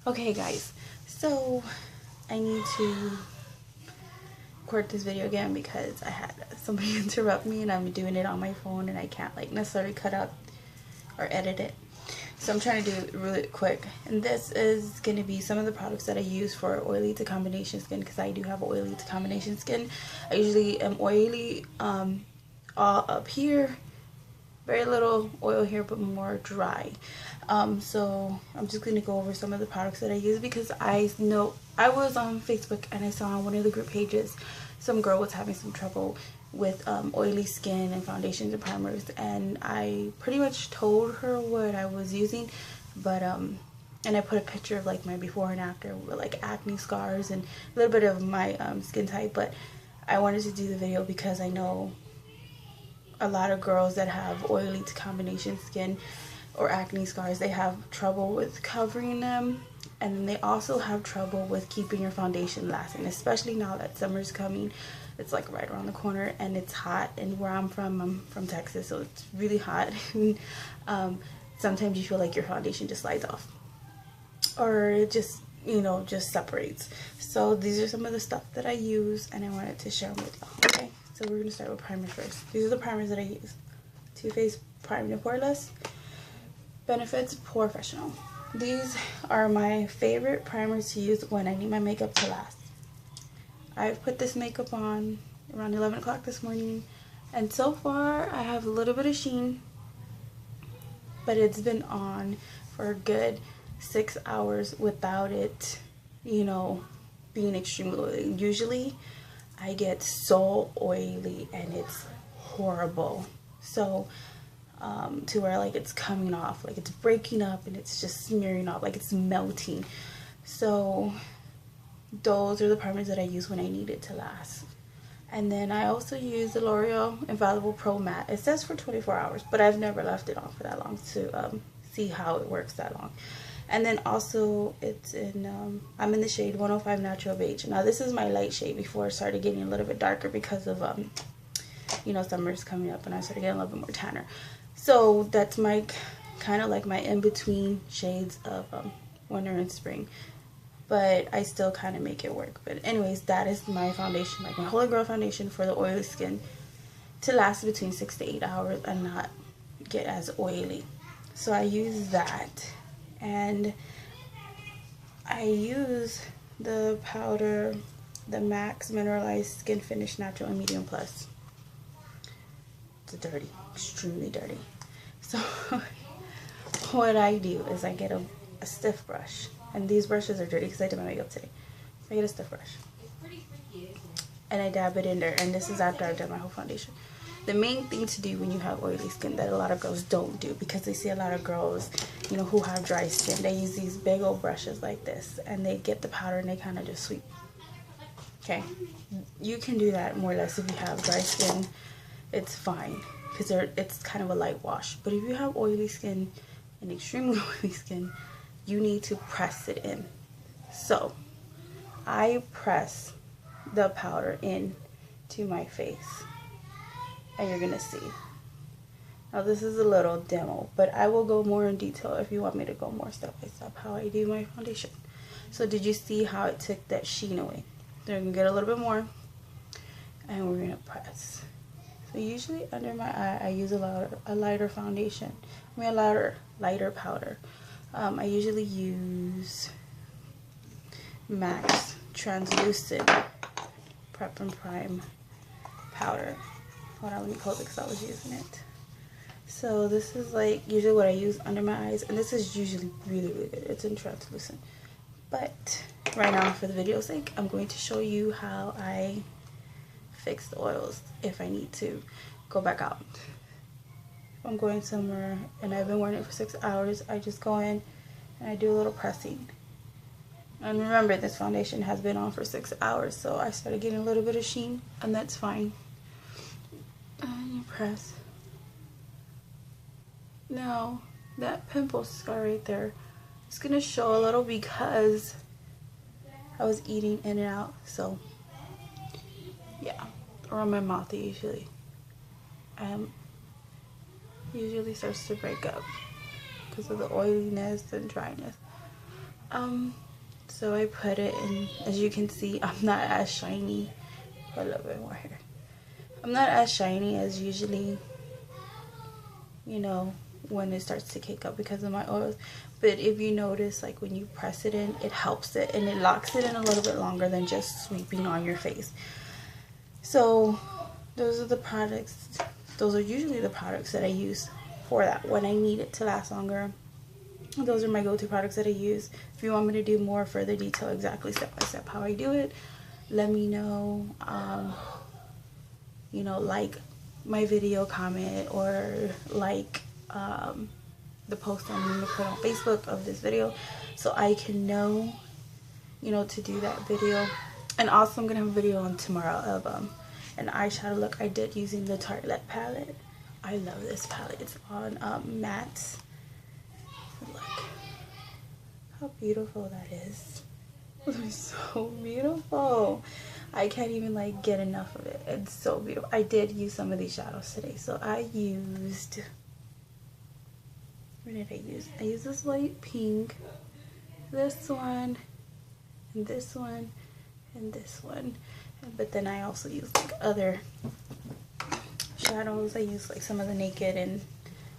Okay guys, so I need to record this video again because I had somebody interrupt me and I'm doing it on my phone and I can't like necessarily cut out or edit it. So I'm trying to do it really quick. And this is going to be some of the products that I use for oily to combination skin, because I do have oily to combination skin. I usually am oily all up here, very little oil here, but more dry. So I'm just going to go over some of the products that I use, because I know I was on Facebook and I saw on one of the group pages some girl was having some trouble with oily skin and foundations and primers, and I pretty much told her what I was using, but and I put a picture of like my before and after with like acne scars and a little bit of my skin type. But I wanted to do the video because I know a lot of girls that have oily to combination skin or acne scars, they have trouble with covering them, and then they also have trouble with keeping your foundation lasting, especially now that summer's coming. It's like right around the corner and it's hot, and where I'm from Texas, so it's really hot. Sometimes you feel like your foundation just slides off, or it just, you know, just separates. So these are some of the stuff that I use and I wanted to share them with y'all. Okay, so we're gonna start with primers first. These are the primers that I use. Too Faced Prime and Poreless Benefits Professional. These are my favorite primers to use when I need my makeup to last. I've put this makeup on around 11 o'clock this morning, and so far I have a little bit of sheen, but it's been on for a good 6 hours without it, you know, being extremely oily. Usually I get so oily and it's horrible. So to where like it's coming off, like it's breaking up and it's just smearing off, like it's melting. So those are the primers that I use when I need it to last. And then I also use the L'Oreal Infallible Pro Matte. It says for 24 hours, but I've never left it on for that long to see how it works that long. And then also it's in, I'm in the shade 105 Natural Beige. Now this is my light shade before it started getting a little bit darker because of, you know, summer's coming up and I started getting a little bit more tanner. So that's my kind of like my in-between shades of winter and spring. But I still kind of make it work. But anyways, that is my foundation, like my Holy Grail foundation for the oily skin to last between 6 to 8 hours and not get as oily. So I use that. And I use the powder, the Max Mineralized Skin Finish Natural and Medium Plus. It's dirty, extremely dirty. So what I do is I get a stiff brush, and these brushes are dirty because I did my makeup today. So I get a stiff brush and I dab it in there, and this is after I've done my whole foundation. The main thing to do when you have oily skin that a lot of girls don't do, because they see a lot of girls, you know, who have dry skin, they use these big old brushes like this and they get the powder and they kind of just sweep. Okay, you can do that more or less if you have dry skin. It's fine because it's kind of a light wash. But if you have oily skin and extremely oily skin, you need to press it in. So I press the powder in to my face, and you're gonna see. Now this is a little demo, but I will go more in detail if you want me to go more step by step how I do my foundation. So did you see how it took that sheen away? Then we're gonna get a little bit more, and we're gonna press. So usually under my eye, I use a lighter foundation. I mean a lighter powder. I usually use Max Translucent Prep and Prime powder. Hold on, let me close it because I was using it. So this is like usually what I use under my eyes, and this is usually really, really good. It's in translucent. But right now, for the video's sake, I'm going to show you how I fix the oils if I need to go back out. If I'm going somewhere and I've been wearing it for 6 hours, I just go in and I do a little pressing. And remember, this foundation has been on for 6 hours, so I started getting a little bit of sheen, and that's fine. And you press. Now that pimple scar right there, it's gonna show a little because I was eating in and out. So yeah, around my mouth usually usually starts to break up because of the oiliness and dryness. So I put it in. As you can see, I'm not as shiny. A little bit more here. I'm not as shiny as usually, you know, when it starts to cake up because of my oils. But if you notice, like when you press it in, it helps it and it locks it in a little bit longer than just sweeping on your face. So those are the products. Those are usually the products that I use for that when I need it to last longer. Those are my go-to products that I use. If you want me to do more further detail, exactly step by step how I do it, let me know. You know, like my video, comment, or like the post I'm going to put on Facebook of this video, so I can know, you know, to do that video. And also I'm going to have a video on tomorrow of an eyeshadow look I did using the Tartelette palette. I love this palette. It's on matte. Look how beautiful that is. It's so beautiful. I can't even like get enough of it. It's so beautiful. I did use some of these shadows today. So I used, what did I use? I used this light pink, this one, and this one, and this one. But then I also used like other shadows. I used like some of the Naked and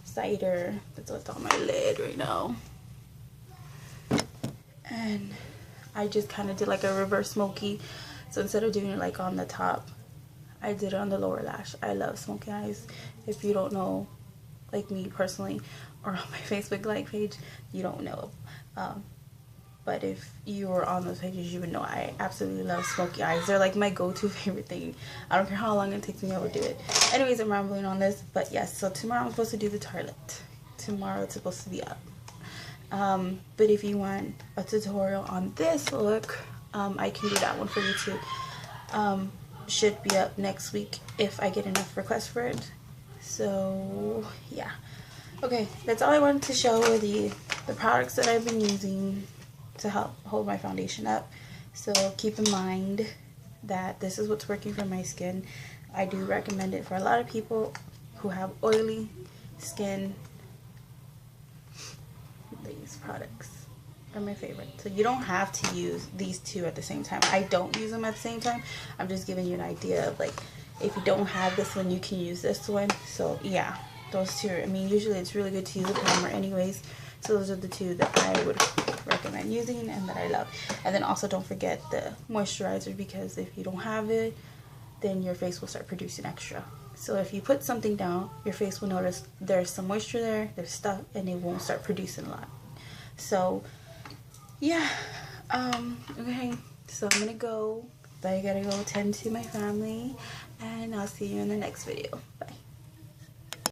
Cider. That's what's on my lid right now. And I just kind of did like a reverse smoky. So instead of doing it like on the top, I did it on the lower lash. I love smoky eyes. If you don't know, like me personally, or on my Facebook like page, you don't know. But if you were on those pages, you would know I absolutely love smoky eyes. They're like my go-to favorite thing. I don't care how long it takes me, I will do it. Anyways, I'm rambling on this. But yes, so tomorrow I'm supposed to do the Tartelette. Tomorrow it's supposed to be up. But if you want a tutorial on this look, I can do that one for you too. Should be up next week if I get enough requests for it. So yeah, okay, that's all I wanted to show with the products that I've been using to help hold my foundation up. So keep in mind that this is what's working for my skin. I do recommend it for a lot of people who have oily skin. These products are my favorite. So you don't have to use these two at the same time. I don't use them at the same time. I'm just giving you an idea of like, if you don't have this one, you can use this one. So yeah, those two. I mean, usually it's really good to use a primer anyways. So those are the two that I would recommend using and that I love. And then also don't forget the moisturizer, because if you don't have it, then your face will start producing extra. So if you put something down, your face will notice there's some moisture there, there's stuff, and it won't start producing a lot. So yeah, okay, so I'm gonna go. I gotta go tend to my family, and I'll see you in the next video.